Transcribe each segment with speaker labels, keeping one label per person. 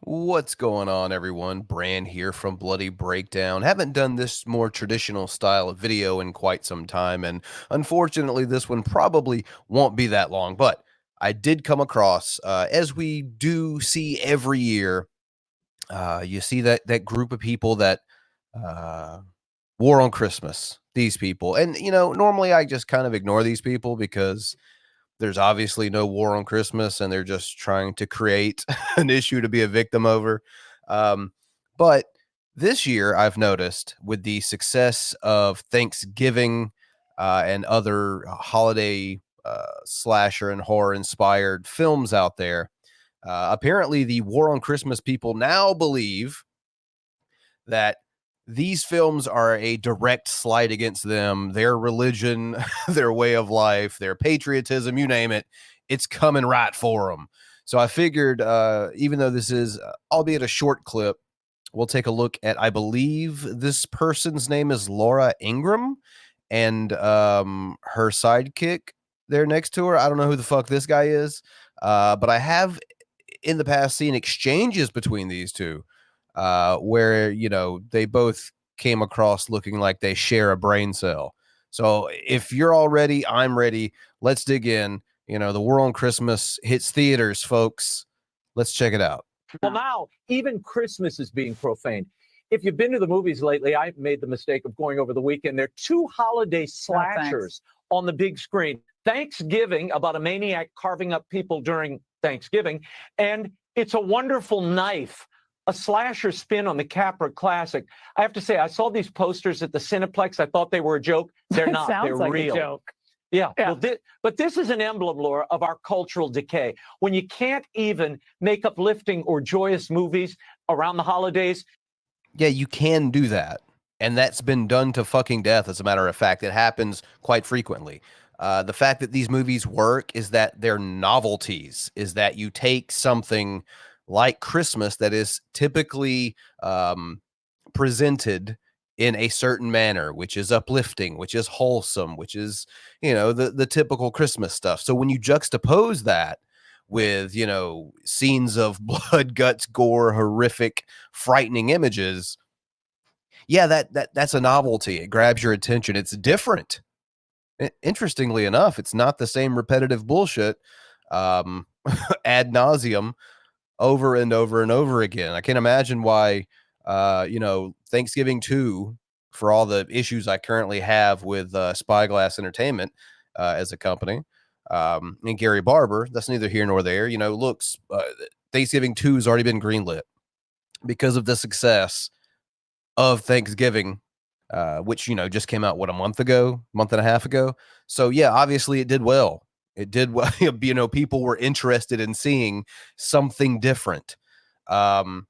Speaker 1: What's going on, everyone? Bran here from Bloody Breakdown. Haven't done this more traditional style of video in quite some time, and unfortunately, this one probably won't be that long. But I did come across, as we do see every year, you see that group of people that uh, War on Christmas. These people, and normally I just kind of ignore these people because there's obviously no war on Christmas, and they're just trying to create an issue to be a victim over. Um, but this year, I've noticed with the success of Thanksgiving and other holiday slasher and horror inspired films out there, apparently the War on Christmas people now believe that these films are a direct slight against them, their religion, their way of life, their patriotism, you name it. It's coming right for them. So I figured, even though this is, albeit a short clip, we'll take a look at, I believe this person's name is Laura Ingram, and her sidekick there next to her. I don't know who the fuck this guy is, but I have in the past seen exchanges between these two where they both came across looking like they share a brain cell. So if you're all ready, I'm ready. Let's dig in. The War on Christmas hits theaters, folks. Let's check it out.
Speaker 2: Well, now even Christmas is being profaned. If you've been to the movies lately, I made the mistake of going over the weekend. There are two holiday slashers on the big screen. Thanksgiving, about a maniac carving up people during Thanksgiving, and It's a Wonderful Knife, a slasher spin on the Capra classic. I have to say, I saw these posters at the Cineplex. I thought they were a joke. They're not. They're
Speaker 3: like
Speaker 2: real.
Speaker 3: A joke.
Speaker 2: Yeah. Well, but this is an emblem, Laura, of our cultural decay. When you can't even make uplifting or joyous movies around the holidays.
Speaker 1: Yeah, you can do that. And that's been done to fucking death, as a matter of fact. It happens quite frequently. The fact that these movies work is that they're novelties, is that you take something like Christmas that is typically presented in a certain manner, which is uplifting, which is wholesome, which is, the typical Christmas stuff. So when you juxtapose that with, scenes of blood, guts, gore, horrific, frightening images, yeah, that's a novelty. It grabs your attention. It's different. Interestingly enough, it's not the same repetitive bullshit ad nauseum over and over and over again. I can't imagine why Thanksgiving 2, for all the issues I currently have with Spyglass Entertainment as a company, and Gary Barber, that's neither here nor there. Looks, Thanksgiving 2 has already been greenlit because of the success of Thanksgiving, which, just came out, a month and a half ago. So yeah, obviously it did well. It did well. People were interested in seeing something different. So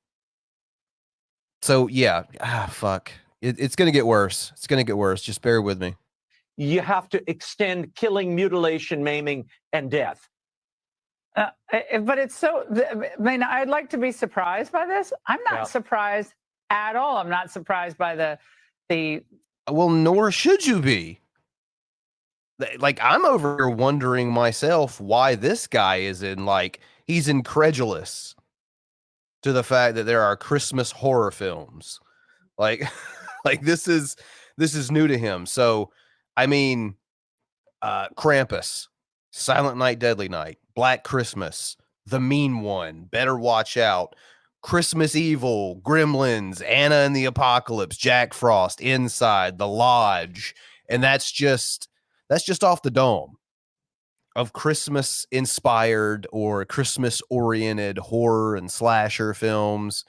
Speaker 1: yeah, fuck. It's going to get worse. It's going to get worse. Just bear with me.
Speaker 2: You have to extend killing, mutilation, maiming, and death.
Speaker 3: But it's so, I mean, I'd like to be surprised by this. I'm not surprised at all. I'm not surprised by the.
Speaker 1: Well, nor should you be. Like, I'm over here wondering myself why this guy is he's incredulous to the fact that there are Christmas horror films. Like, like this is new to him. So, I mean, Krampus, Silent Night, Deadly Night, Black Christmas, The Mean One, Better Watch Out, Christmas Evil, Gremlins, Anna and the Apocalypse, Jack Frost, Inside, The Lodge, and that's just off the dome of Christmas inspired or Christmas oriented horror and slasher films.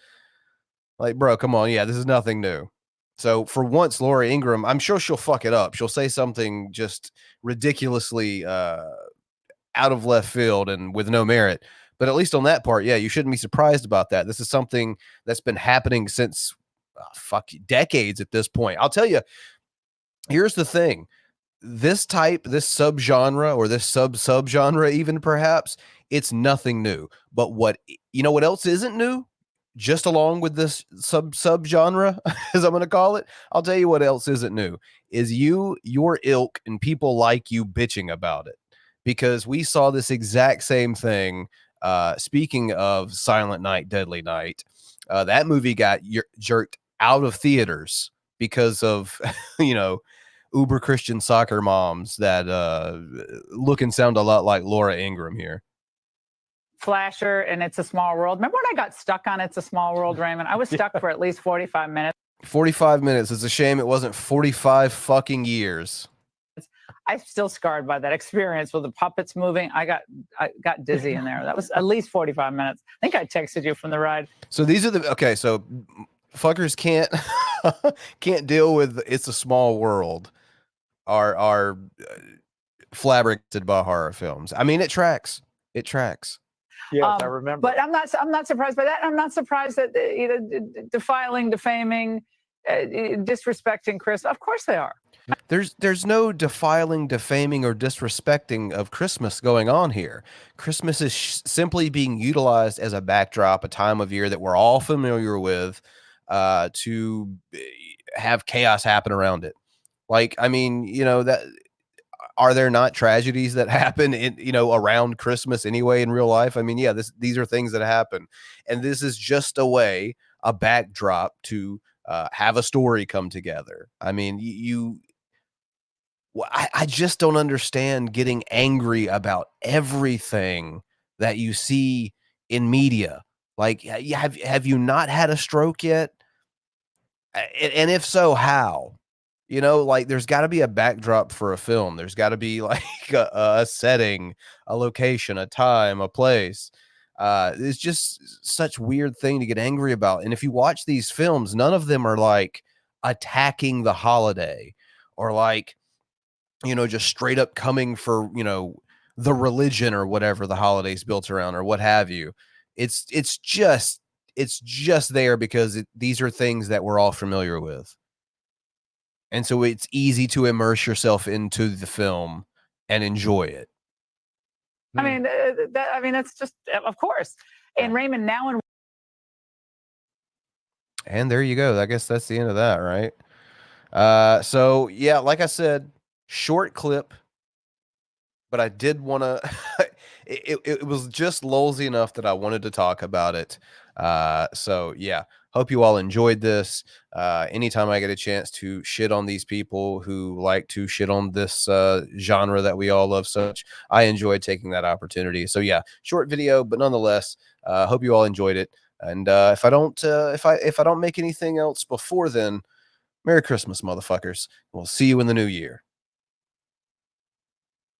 Speaker 1: Like, bro, come on. Yeah, this is nothing new. So for once, Laura Ingram, I'm sure she'll fuck it up. She'll say something just ridiculously out of left field and with no merit. But at least on that part, yeah, you shouldn't be surprised about that. This is something that's been happening since decades at this point. I'll tell you, here's the thing. This subgenre, or this subgenre even perhaps, it's nothing new. But what else isn't new? Just along with this subgenre, as I'm going to call it, I'll tell you what else isn't new is your ilk and people like you bitching about it, because we saw this exact same thing Speaking of Silent Night, Deadly Night, that movie got jerked out of theaters because of, you know, uber Christian soccer moms that look and sound a lot like Laura Ingraham here.
Speaker 3: Flasher and It's a Small World. Remember when I got stuck on It's a Small World, Raymond? I was stuck for at least 45 minutes.
Speaker 1: 45 minutes. It's a shame it wasn't 45 fucking years.
Speaker 3: I'm still scarred by that experience with the puppets moving. I got dizzy in there. That was at least 45 minutes. I think I texted you from the ride.
Speaker 1: So these are the okay. So fuckers can't deal with It's a Small World. Are flabbergasted by horror films. I mean, it tracks. It tracks.
Speaker 2: Yes, I remember.
Speaker 3: But I'm not surprised by that. I'm not surprised that defiling, defaming, disrespecting Chris. Of course they are.
Speaker 1: There's no defiling, defaming, or disrespecting of Christmas going on here. Christmas is simply being utilized as a backdrop, a time of year that we're all familiar with, to have chaos happen around it. Like, I mean, you know, that are there not tragedies that happen in, you know, around Christmas anyway in real life? I mean, yeah, these are things that happen, and this is just a backdrop to have a story come together. I mean, I just don't understand getting angry about everything that you see in media. Like, have you not had a stroke yet? And if so, how? You know, like there's got to be a backdrop for a film. There's got to be like a setting, a location, a time, a place. It's just such weird thing to get angry about. And if you watch these films, none of them are like attacking the holiday or like, you know, just straight up coming for, you know, the religion or whatever the holiday's built around or what have you. It's just there because these are things that we're all familiar with. And so it's easy to immerse yourself into the film and enjoy it.
Speaker 3: I mean, that's just, of course. And Raymond, now
Speaker 1: and there you go. I guess that's the end of that, right? So yeah, like I said, short clip, but I did want to. it was just lulzy enough that I wanted to talk about it. So yeah, hope you all enjoyed this. Anytime I get a chance to shit on these people who like to shit on this genre that we all love such, I enjoy taking that opportunity. So yeah, short video, but nonetheless, hope you all enjoyed it. And if I don't make anything else before then, Merry Christmas, motherfuckers. We'll see you in the new year.